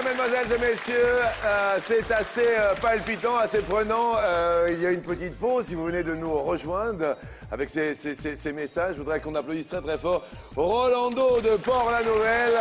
Mesdemoiselles et messieurs, c'est assez palpitant, assez prenant. Il y a une petite pause si vous venez de nous rejoindre avec ces messages. Je voudrais qu'on applaudisse très très fort Rolando de Port-la-Nouvelle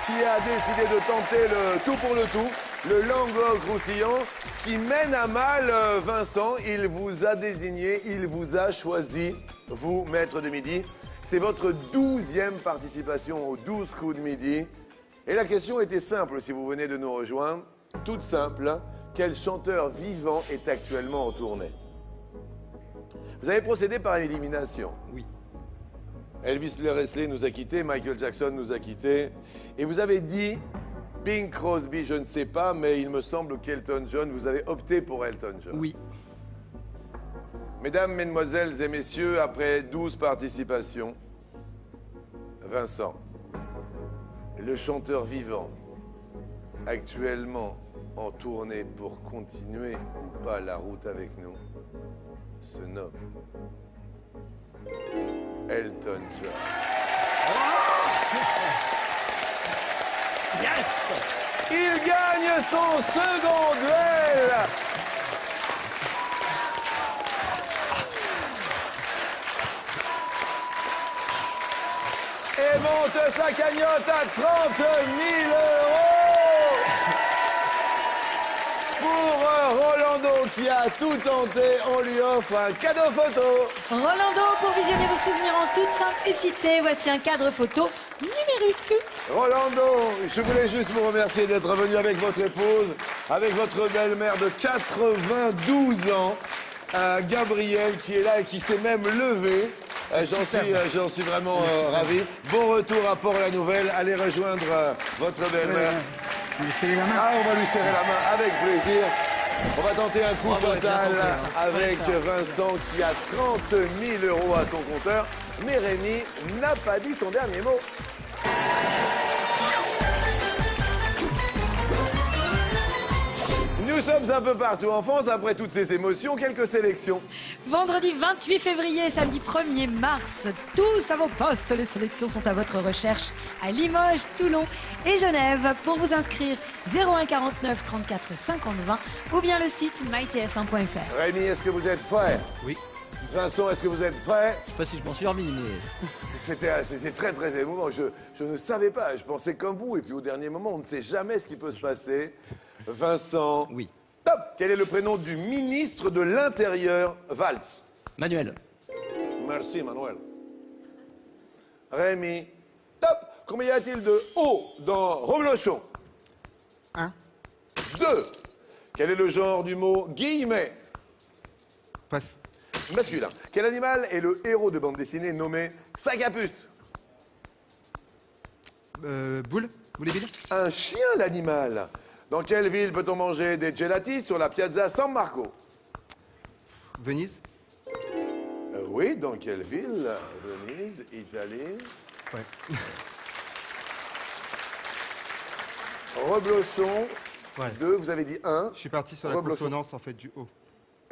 qui a décidé de tenter le tout pour le tout, le Languedoc croustillant qui mène à mal Vincent. Il vous a désigné, il vous a choisi, vous, maître de midi. C'est votre 12e participation aux 12 coups de midi. Et la question était simple, si vous venez de nous rejoindre, toute simple. Quel chanteur vivant est actuellement en tournée? Vous avez procédé par élimination. Oui. Elvis Presley nous a quittés, Michael Jackson nous a quittés. Et vous avez dit, Bing Crosby, je ne sais pas, mais il me semble qu'Elton John, vous avez opté pour Elton John. Oui. Mesdames, mesdemoiselles et messieurs, après 12 participations, Vincent, le chanteur vivant, actuellement en tournée pour continuer ou pas la route avec nous, se nomme Elton John. Yes! Il gagne son second duel. Et monte sa cagnotte à 30 000 €. Pour Rolando qui a tout tenté, on lui offre un cadeau photo. Rolando, pour visionner vos souvenirs en toute simplicité, voici un cadre photo numérique. Rolando, je voulais juste vous remercier d'être venu avec votre épouse, avec votre belle-mère de 92 ans, Gabrielle, qui est là et qui s'est même levée. J'en suis vraiment ravi. Bon retour à Port-la-Nouvelle. Allez rejoindre votre belle-mère. Vous lui serrez la main? Ah, on va lui serrer la main avec plaisir. On va tenter un coup fatal avec Vincent qui a 30 000 € à son compteur. Mais Rémi n'a pas dit son dernier mot. Nous sommes un peu partout en France. Après toutes ces émotions, quelques sélections. Vendredi 28 février, samedi 1er mars, tous à vos postes. Les sélections sont à votre recherche à Limoges, Toulon et Genève. Pour vous inscrire, 01 49 34 50 20 ou bien le site mytf1.fr. Rémi, est-ce que vous êtes prêt? Oui. Vincent, est-ce que vous êtes prêt? Je sais pas si je m'en suis remis, mais... C'était très très émouvant. Je ne savais pas, je pensais comme vous. Et puis au dernier moment, on ne sait jamais ce qui peut se passer. Vincent. Oui. Top. Quel est le prénom du ministre de l'Intérieur, Valls? Manuel. Merci, Manuel. Rémi. Top. Combien y a-t-il de O dans Reblochon? 1. 2. Quel est le genre du mot guillemet? Passe. Masculin. Quel animal est le héros de bande dessinée nommé Sac à puce? Boule? Boule et bille? Un chien, l'animal. Dans quelle ville peut-on manger des gelatis sur la Piazza San Marco? Venise? Oui, dans quelle ville? Venise, Italie. Ouais. Reblochon. Ouais. 2, vous avez dit 1. Je suis parti sur la Reblochon. consonance, en fait, du O.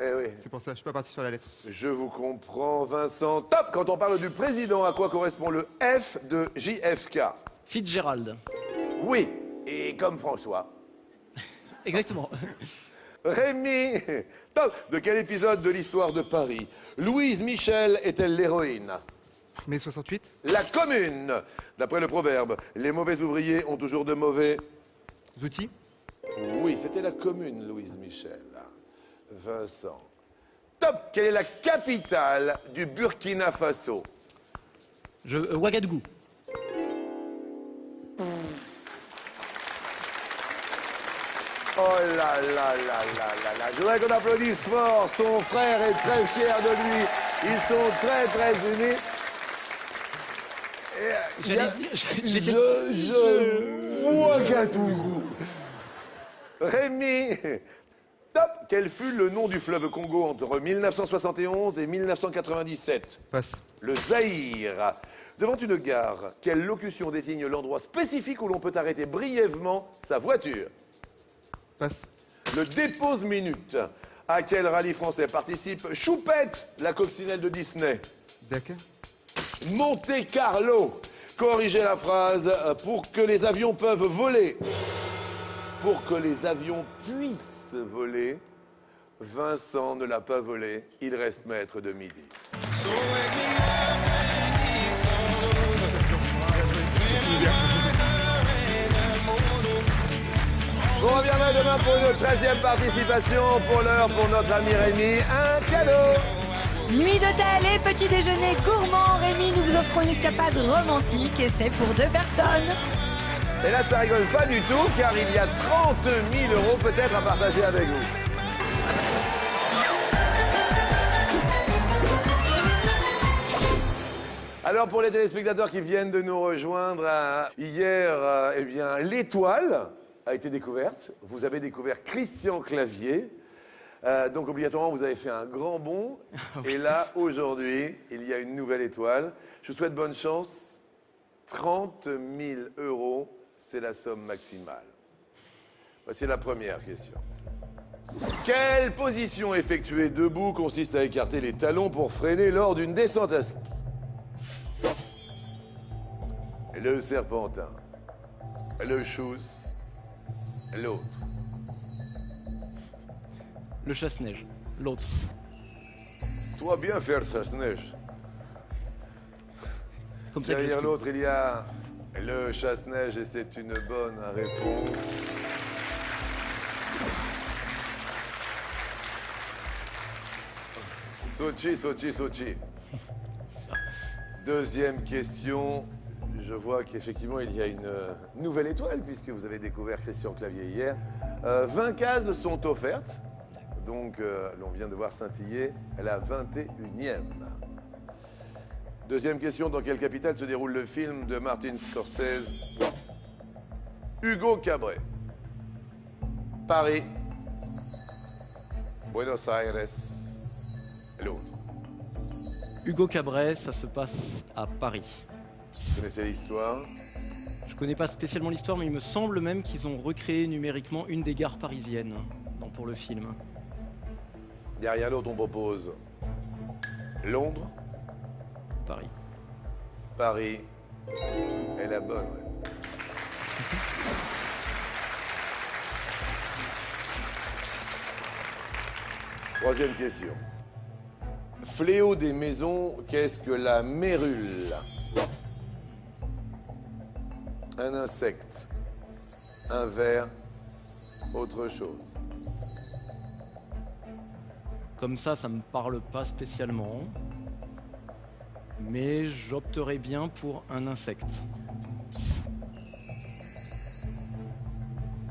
Eh oui, C'est pour ça, je suis pas parti sur la lettre. je vous comprends, Vincent. Top. Quand on parle du président, à quoi correspond le F de JFK? Fitzgerald. Oui, et comme François. Exactement. Rémi. Top. De quel épisode de l'histoire de Paris Louise Michel est-elle l'héroïne? Mai 68? La commune. D'après le proverbe, les mauvais ouvriers ont toujours de mauvais... Outils? Oui, c'était la commune, Louise Michel. Vincent. Top. Quelle est la capitale du Burkina Faso? Ouagadougou. Oh là là là là là là. Je voudrais qu'on applaudisse fort. Son frère est très fier de lui. Ils sont très très unis. Ouagadougou. Rémi. Top. Quel fut le nom du fleuve Congo entre 1971 et 1997? Passe. Le Zaïre. Devant une gare, quelle locution désigne l'endroit spécifique où l'on peut arrêter brièvement sa voiture? Passe. Le dépose-minute. À quel rallye français participe Choupette, la coccinelle de Disney? Dakar? Monte Carlo. Corrigez la phrase. Pour que les avions peuvent voler. Pour que les avions puissent voler, Vincent ne l'a pas volé, il reste maître de midi. On reviendra demain pour une 13e participation. Pour l'heure, pour notre ami Rémi, un cadeau. Nuit d'hôtel et petit déjeuner gourmand. Rémi, nous vous offrons une escapade romantique et c'est pour 2 personnes. Et là, ça rigole pas du tout, car il y a 30 000 euros peut-être à partager avec vous. Alors, pour les téléspectateurs qui viennent de nous rejoindre, hier, eh bien, l'étoile a été découverte. Vous avez découvert Christian Clavier. Donc, obligatoirement, vous avez fait un grand bond. Et là, aujourd'hui, il y a une nouvelle étoile. Je vous souhaite bonne chance. 30 000 euros, c'est la somme maximale. Voici la première question. Quelle position effectuée debout consiste à écarter les talons pour freiner lors d'une descente à ski? Le serpentin, le chousse, l'autre. Le chasse-neige. L'autre. Toi bien faire chasse-neige. Comme ça que je Derrière skie. l'autre, il y a le chasse-neige et c'est une bonne réponse. Sochi, Sochi, Sochi. Deuxième question. Je vois qu'effectivement, il y a une nouvelle étoile puisque vous avez découvert Christian Clavier hier. 20 cases sont offertes. Donc, l'on vient de voir scintiller la 21e. Deuxième question. Dans quelle capitale se déroule le film de Martin Scorsese, Hugo Cabret? Paris, Buenos Aires, l'autre. Hugo Cabret, ça se passe à Paris. Vous connaissez l'histoire? Je connais pas spécialement l'histoire, mais il me semble même qu'ils ont recréé numériquement une des gares parisiennes pour le film. Derrière l'autre, on propose Londres, Paris. Paris est la bonne réponse. Troisième question. Fléau des maisons, qu'est-ce que la mérule? Un insecte, un ver, autre chose. Comme ça me parle pas spécialement. Mais j'opterais bien pour un insecte.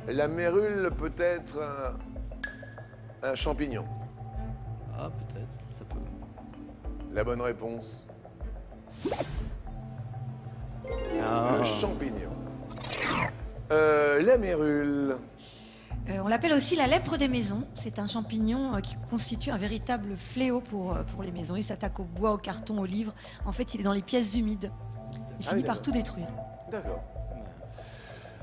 La mérule peut être un champignon. Ah, peut-être, ça peut. La bonne réponse, Ah. le champignon. La mérule. On l'appelle aussi la lèpre des maisons. C'est un champignon qui constitue un véritable fléau pour les maisons. Il s'attaque au bois, au carton, aux livres. En fait, il est dans les pièces humides. Il finit par d'accord. tout détruire. D'accord.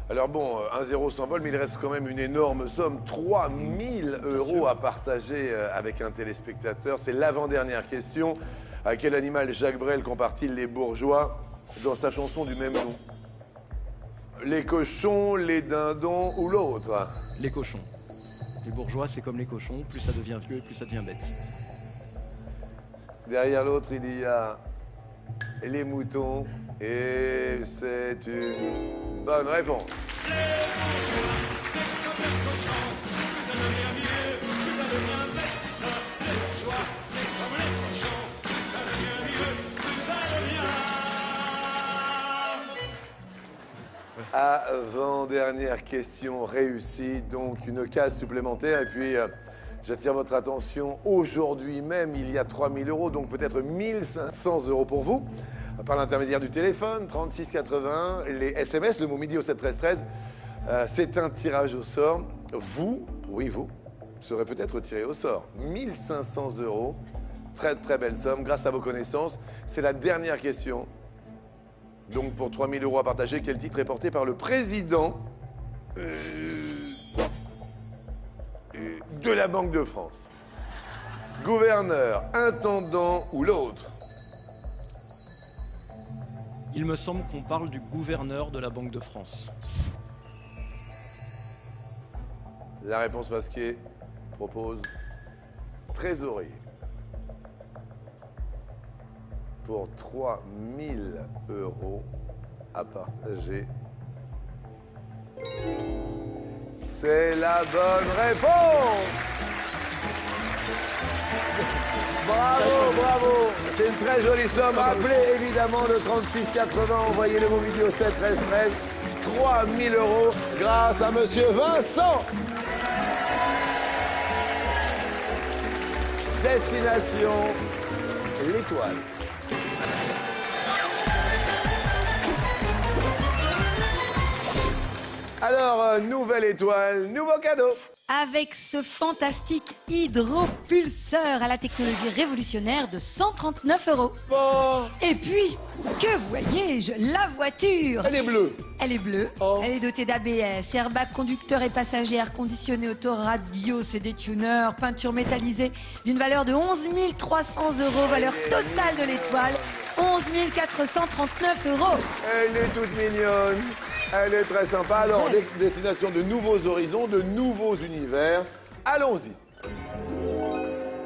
Alors bon, 1-0 s'envole, mais il reste quand même une énorme somme. 3 000 euros à partager avec un téléspectateur. C'est l'avant-dernière question. À quel animal Jacques Brel compare-t-il les bourgeois dans sa chanson du même nom? Les cochons, les dindons ou l'autre? Les cochons. Les bourgeois, c'est comme les cochons. Plus ça devient vieux, plus ça devient bête. Derrière l'autre, il y a les moutons. Et c'est une bonne réponse. Avant-dernière question réussie, donc une case supplémentaire. Et puis, j'attire votre attention, aujourd'hui même, il y a 3 000 euros, donc peut-être 1 500 euros pour vous, par l'intermédiaire du téléphone, 36 80, les SMS, le mot midi au 7 13 13. C'est un tirage au sort. Vous, oui vous, serez peut-être tiré au sort. 1 500 euros, très très belle somme, grâce à vos connaissances. C'est la dernière question. Donc pour 3 000 euros à partager, quel titre est porté par le président de la Banque de France? Gouverneur, intendant ou l'autre? Il me semble qu'on parle du gouverneur de la Banque de France. La réponse masquée propose trésorier. Pour 3 000 € à partager. C'est la bonne réponse. Bravo, bravo. C'est une très jolie somme. Appelez évidemment le 3680. Envoyez le mot vidéo 7 13 13. 3 000 € grâce à Monsieur Vincent. Destination l'étoile. Alors, nouvelle étoile, nouveau cadeau. Avec ce fantastique hydropulseur à la technologie révolutionnaire de 139 €. Bon, Et puis, que voyais-je? La voiture. elle est bleue. Elle est bleue, Oh. elle est dotée d'ABS, airbag conducteur et passager, air conditionné, autoradio, CD tuner, peinture métallisée d'une valeur de 11 300 €, valeur totale de l'étoile, 11 439 €. Elle est toute mignonne. Elle est très sympa. Alors, Ouais. destination de nouveaux horizons, de nouveaux univers. Allons-y.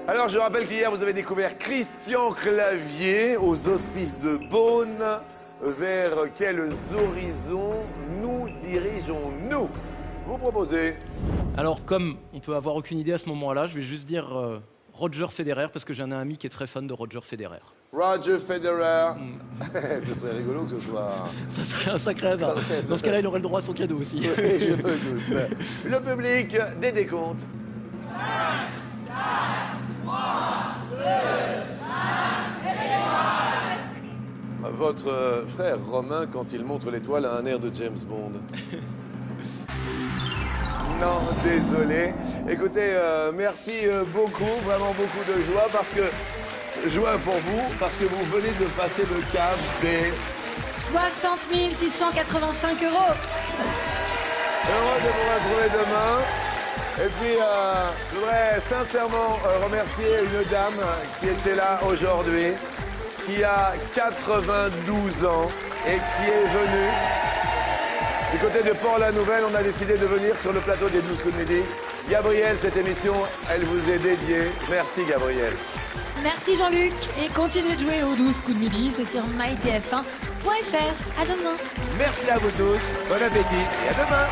Alors, je rappelle qu'hier, vous avez découvert Christian Clavier aux Hospices de Beaune. Vers quels horizons nous dirigeons-nous? Vous proposez? Alors, comme on peut avoir aucune idée à ce moment-là, je vais juste dire Roger Federer, parce que j'ai un ami qui est très fan de Roger Federer. Roger Federer. Ce serait rigolo que ce soit... Ça serait un sacré hasard. Dans ce cas-là, il aurait le droit à son cadeau aussi. Oui, je me doute. Le public, des décomptes. Votre frère Romain, quand il montre l'étoile, a un air de James Bond. Non, désolé. Écoutez, merci beaucoup, vraiment beaucoup de joie, parce que... Joie pour vous, parce que vous venez de passer le cap des... 60 685 €. Heureux de vous retrouver demain. Et puis, je voudrais sincèrement remercier une dame qui était là aujourd'hui, qui a 92 ans et qui est venue. Du côté de Port-la-Nouvelle, on a décidé de venir sur le plateau des 12 coups de midi. Gabriel, cette émission, elle vous est dédiée. Merci, Gabriel. Merci Jean-Luc et continuez de jouer aux 12 coups de midi, c'est sur mytf1.fr. À demain. Merci à vous tous. Bon appétit et à demain.